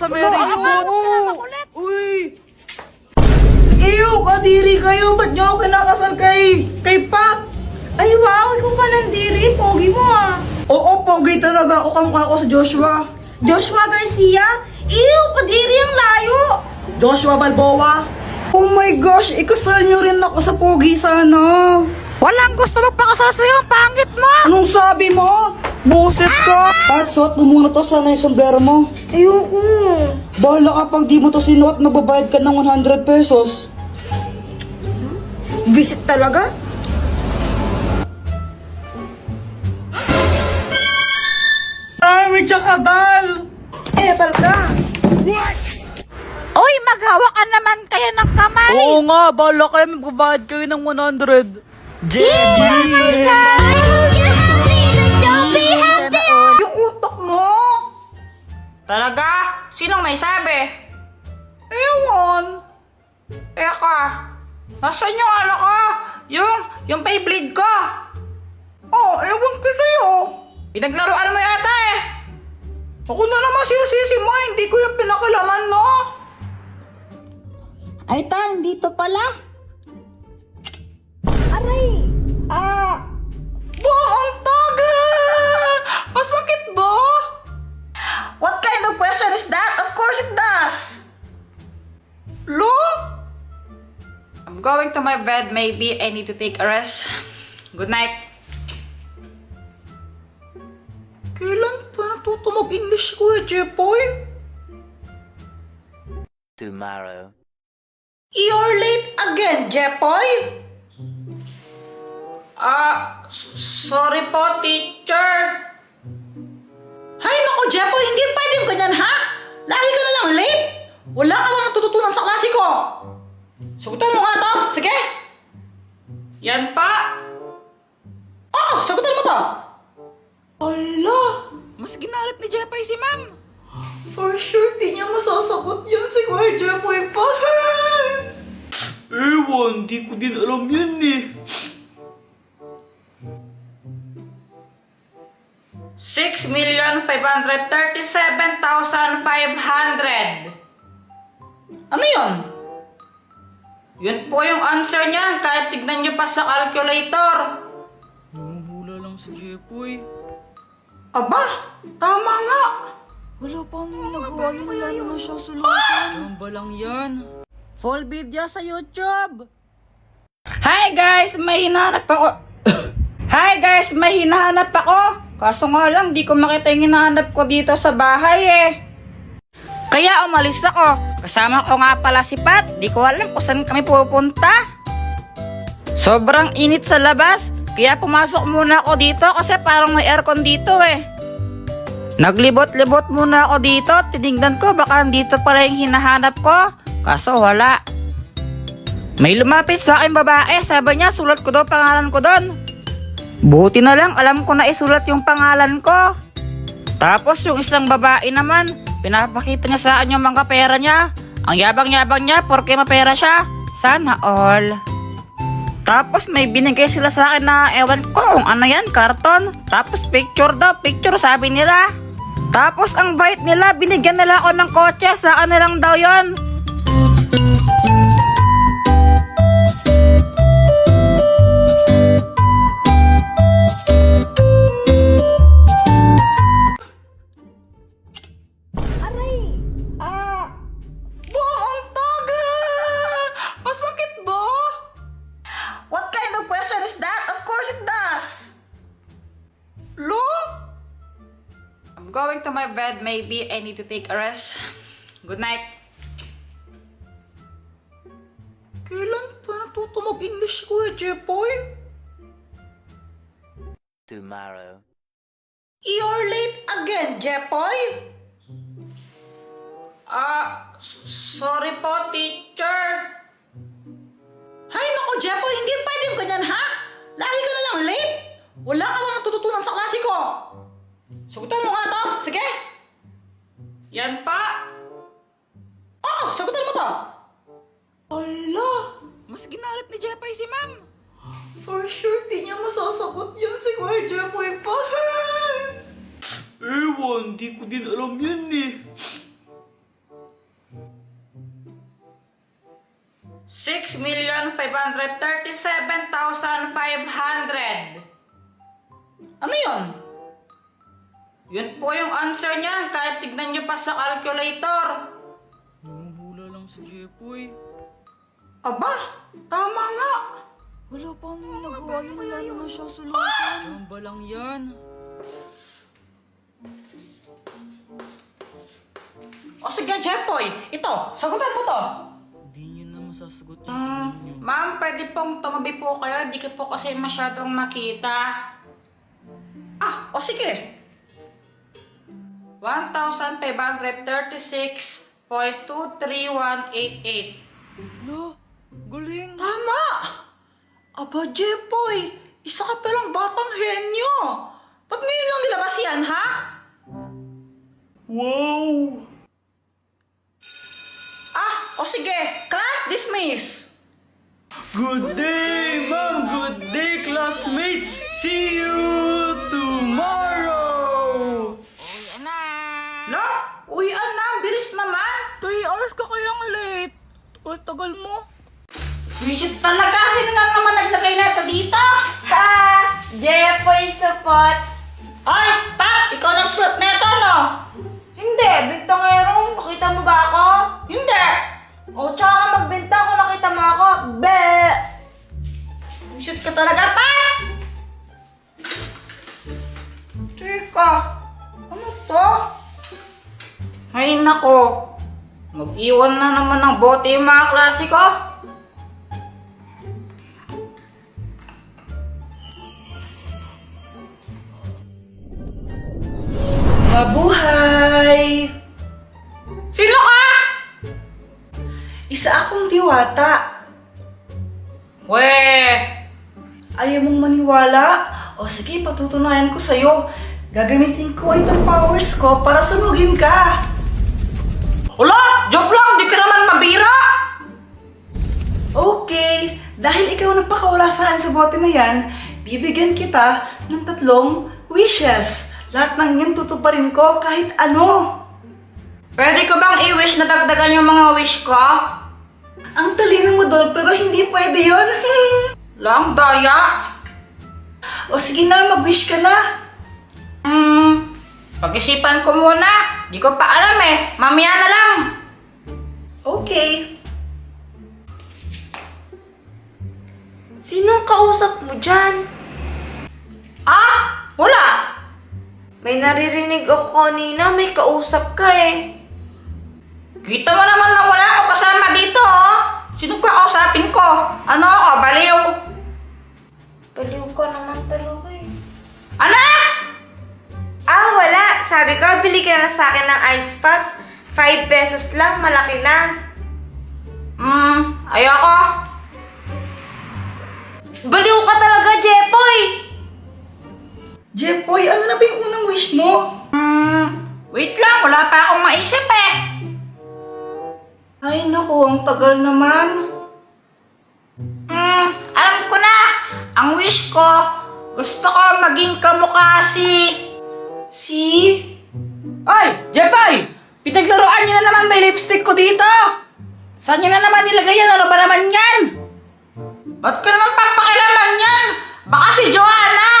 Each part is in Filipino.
Sa marriage mo. Uy! Ew, kadiri kayo! Ba't nyo ako kinakasal kay Pat? Ay, wow! Ikaw pa nandiri. Pogi mo ah. Oo, pogi talaga ako, kamukha ko sa Joshua. Joshua Garcia? Ew! Kadiri ang layo! Joshua Balboa. Oh my gosh, ikasal nyo rin ako sa pogi sana. Walang gusto magpakasal sa'yo, ang pangit mo! Anong sabi mo? Buset ka! Pat, suot mo muna to, sana yung sombrero mo. Ayoko. Bahala ka pag di mo to sinuot, magbabayad ka ng 100 pesos. Visit talaga? Ay, may tsakadal! Eh, palka. Uy, maghawa ka naman kayo ng kamay! Oo nga, bahala kayo, magbabayad kayo ng 100. JJ! Yung utak mo! Talaga? Sinong may sabi? Ewan! Eka, nasan yung ano ko? Yung Beyblade ko? Oh, ewan ko sa'yo. Pinaglaruan mo yata eh! Ako na naman sisi mo, hindi ko yung pinakalaman, no? Ay, Tan, dito pala. Aray! Ang tagal! Masakit ba? What kind of question is that? Of course it does! Lo? I'm going to my bed. Maybe I need to take a rest. Good night. Kailan pa natuto mag-English ko Jepoy? Tomorrow. You're late again, Jepoy? Sorry po, teacher. Hay nako, Jepoy, hindi pwedeng ganyan, ha? Lagi ka na lang late. Wala ka lang natututunan sa klase ko. Sagutan mo nga to, sige. Yan pa. Sagutan mo to. Ala, Mas ginalit ni Jepay si ma'am. for sure di niya masasagot yan si Kuya Jepoy pa. Ewan, di ko din alam yan eh. 6,537,500. Ano yun? Yun po yung answer niyan kahit tignan nyo pa sa calculator. Hula lang si Jepoy. Aba, tama nga. Wala pa nga nagawa yun, wala naman siyang solusyon. Chamba lang yan. Full video sa YouTube. Hi guys, may hinahanap ako. Hi guys, may hinahanap ako. Kaso nga lang, di ko makita yung hinahanap ko dito sa bahay eh. Kaya umalis ako. Kasama ko nga pala si Pat. Di ko alam kung saan kami pupunta. Sobrang init sa labas. Kaya pumasok muna ako dito kasi parang may aircon dito eh. Naglibot-libot muna ako dito. Tinignan ko baka dito pala yung hinahanap ko. Kaso wala. May lumapit sa akin babae. Sabi niya sulat ko daw pangalan ko doon. Buti na lang alam ko na isulat yung pangalan ko. Tapos yung isang babae naman, pinapakita niya sa akin yung mga pera niya. Ang yabang-yabang niya porque mapera siya. Sana all. Tapos may binigay sila sa akin na ewan ko kung ano yan, karton. Tapos picture daw, picture sabi nila. Tapos ang bait nila, binigyan nila ako ng kotse, sa akin na lang daw yon. Ang tagal! Masakit ba? What kind of question is that? Of course it does. Lo? I'm going to my bed. Maybe I need to take a rest. Good night. Kailan pa natuto mag-English ko Jepoy? Tomorrow. You're late again, Jepoy? Sorry po, teacher. Hay nako, Jepoy, hindi pwedeng ganyan, ha? Lagi ka na lang late. Wala ka lang natututunan sa klase ko. Sagutan mo nga to, sige. Yan pa. Sagutan mo to. Ala, Mas ginalit ni Jepay si ma'am. for sure di niya masasagot yan si Kuya Jepoy pa. Ewan, di ko din alam yan eh. 6,537,500. Ano yun? Yun po yung answer niyan kahit tignan nyo pa sa calculator. Namumula lang si Jepoy. Aba, tama nga. Wala pa nang nagawa yun. Wala naman siya solusyon. Chamba lang yan. O sige, Jepoy, ito, sagutan mo to. Hindi niyo na masasagot yung tanong niyo. Ma'am, pwede pong tumabi po kayo. Di ko po kasi masyadong makita. Ah, o sige. 1,536.23188. Wala, galing. Tama! Aba, Jepoy, isa ka palang batang henyo. Ba't ngayon lang nilabas yan, ha? Wow! Ah, o sige, class dismiss. Good day, ma'am! Good day, classmates! See you tomorrow! La, uwian na, bilis naman. Tay, alas ka kayang late. Tagal mo. Visit talaga. Sino na naman naglagay na ito dito? Jepoy sapot. Ay, Pat! Ikaw nang suot na ito, no? Hindi, bintangero. Nakita mo ba ako? Hindi! O, tsaka ka magbintang kung nakita mo ako. Be! Visit ka talaga, Pat! Teka, ano to? Ay, nako. Mag-iwan na naman ng bote yung mga klase ko. Mabuhay! Sino ka? Isa akong diwata. Weh! Ayaw mong maniwala? O sige, patutunayan ko sa'yo. Gagamitin ko itong powers ko para sunugin ka. Ula! Joke lang! Di ka naman mabira! Okay, dahil ikaw nagpakawala sa akin sa bote na yan, bibigyan kita ng 3 wishes. Lahat ng yan tutuparin ko kahit ano. Pwede ko bang i-wish na dagdagan yung mga wish ko? Ang talino mo doon pero hindi pwede yun. Lang, daya. O sige na, mag-wish ka na. Pag-isipan ko muna. Di ko pa alam eh. Mamaya na lang. Okay. Sinong kausap mo dyan? Ah! Wala! May naririnig ako kanina, may kausap ka eh. Kita mo naman na wala ako kasama dito, oh. Sino kakausapin ko? Ano ako? Baliw? Baliw ka naman talaga eh. Ano? Ah, wala. Sabi ko, bili ka na sa akin ng ice pops. 5 pesos lang, malaki na. Ayoko. Baliw ka talaga, Jepoy! Jepoy, ano na ba yung unang wish mo? Wait lang. Wala pa akong maisip eh. Ay naku, ang tagal naman. Alam ko na. Ang wish ko, gusto ko maging kamukha Si? Ay! Jepay! Pinaglaruan niyo na naman may lipstick ko dito! Saan niyo na naman nilagay yan? Ano ba naman yan? Ba't ka naman papakilaman yan? Baka si Joanna!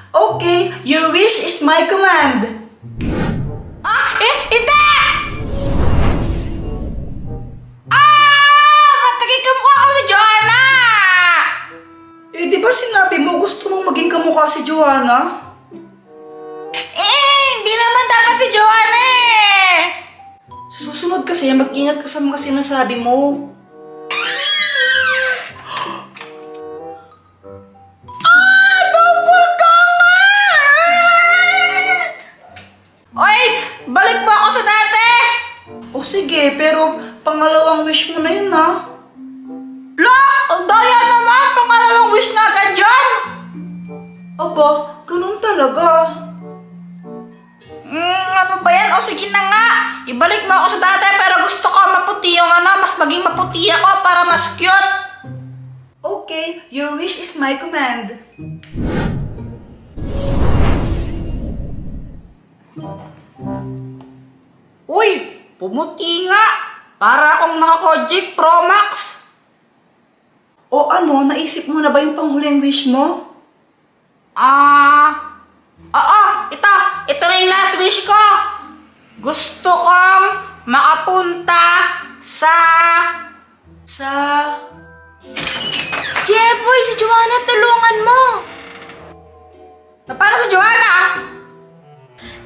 Okay, your wish is my command. Ah! Hindi! Ba't naging kamukha ako si Joanna? Eh, di ba sinabi mo gusto mong maging kamukha si Joanna? Hindi naman dapat si Joanna eh! Sa susunod kasi, mag-ingat ka sa mga sinasabi mo. Oy! Balik mo ako sa dati! O sige, pero pangalawang wish mo na yun, ha? La! Ang daya naman! Pangalawang wish na agad dyan! Aba, ganun talaga. Ano ba yan? O sige na nga! Ibalik mo ako sa dati pero gusto ko maputi yung mas maging maputi ako para mas cute! Okay, your wish is my command. Uy! Pumuti nga! Para akong naka-Kojic Pro Max. O ano, naisip mo na ba yung panghuling wish mo? Oo, ito na yung last wish ko. Gusto kong makapunta sa... Jeboy, si Joanna, tulungan mo! Paano sa Joanna?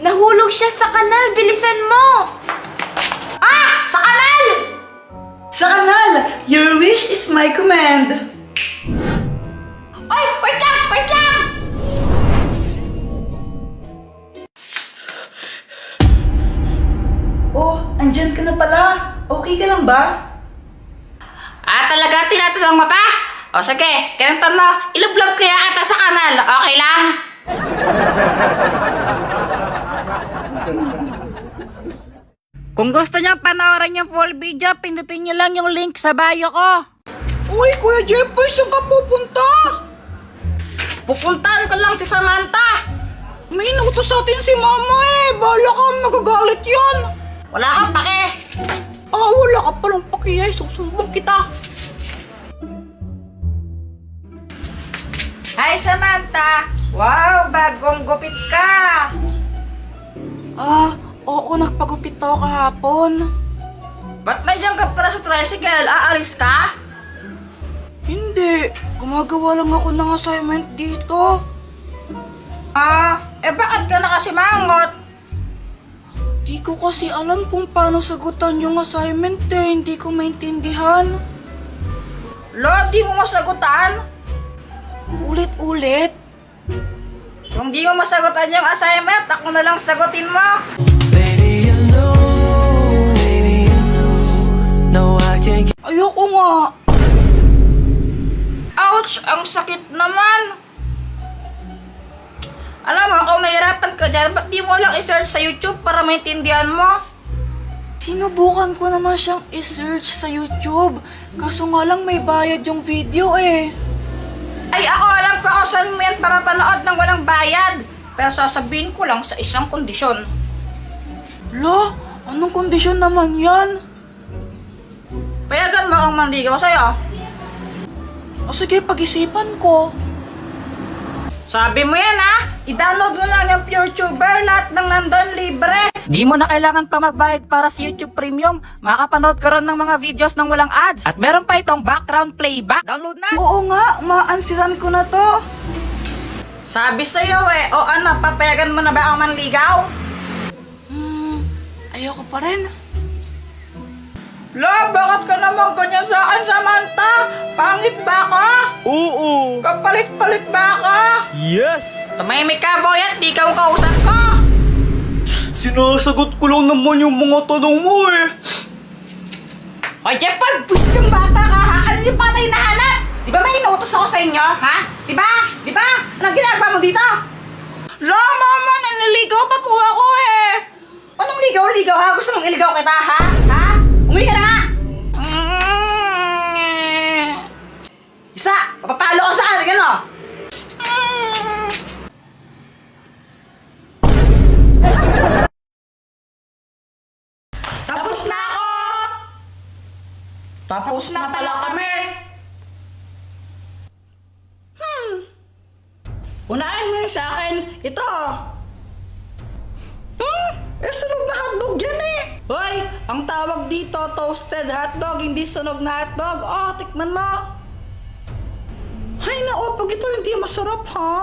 Nahulog siya sa kanal, bilisan mo! Sa kanal! Sa kanal! Your wish is my command! Ay, wait lang! Oh, andyan ka na pala. Okay ka lang ba? Talaga tinatanong mo pa? O sige, ganito na, ilublob kaya ata sa kanal, okay lang? Kung gusto niyo panoorin yung full video, pindutin niyo lang yung link sa bio ko. Uy, Kuya Jeboy, saan ka pupunta? Pupuntahan ko lang si Samantha. May inutos sa atin si Mama eh. Bahala ka, magagalit yan. Wala kang pake. Wala ka palang pakiyay. Susumbong kita. Hi Samantha! Wow, bagong gupit ka! Oo, nagpagupit ako kahapon. Ba't nandiyan ka para sa tricycle? Aalis ka? Hindi, gumagawa lang ako ng assignment dito. Bakit ka nakasimangot? Di ko kasi alam kung paano sagutan yung assignment eh. Hindi ko maintindihan. Lo, di mo masagutan? Ulit-ulit. Kung di mo masagutan yung assignment, ako na lang sagutin mo. Ayoko nga. Ouch! Ang sakit naman! Alam mo, kung nahirapan ka dyan, ba't di mo lang i-search sa YouTube para maintindihan mo? Sinubukan ko naman siyang i-search sa YouTube. Kaso nga lang may bayad yung video eh. Ay, ako alam ko ako saan mo yan para panood ng walang bayad. Pero sasabihin ko lang sa isang kondisyon. Lo, anong kondisyon naman yan? Payagan mo akong manligaw sa'yo. O sige, pag-isipan ko. Sabi mo yan ha, i-download mo lang yung PureTuber, lahat ng nandun libre. Di mo na kailangan pa magbayad para sa YouTube Premium. Makakapanood ka ron ng mga videos ng walang ads. At meron pa itong background playback. Download na! Oo nga, maansiran ko na to. Sabi sa'yo o ano, papayagan mo na ba ako manligaw? Ayoko pa rin. La, bakit ka naman ganyan sa akin, Samantha? Pangit ba ka? Oo! Kapalit-palit ba ka? Yes! Tumahimik ka, boy, at di ka ang kausap ko. Sinasagot ko lang naman yung mga tanong mo eh! Hoy, Jepon, busit yung bata ka, ha? Ano yung bata yung nahanap? Di ba may inuutos ako sa inyo, ha? Di ba? Di ba? Anong ginagawa mo dito? La, mama, naliligaw pa po ako eh. Anong ligaw-ligaw, ha? Gusto mong iligaw kita, ha? Ha? Umuwi ka na nga! Isa, papapalo ko sa akin, ano? Tapos na ako! Tapos na pala kami! Unahin mo yun sa akin. Ito! Sunog na hotdog yan eh! Hoy! Ang tawag dito, toasted hotdog, hindi sunog na hotdog. Oh, tikman mo! Hay nako, pag ito hindi masarap ha?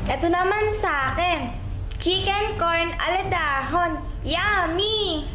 Ito naman sa akin. Chicken corn ala dahon. Yummy!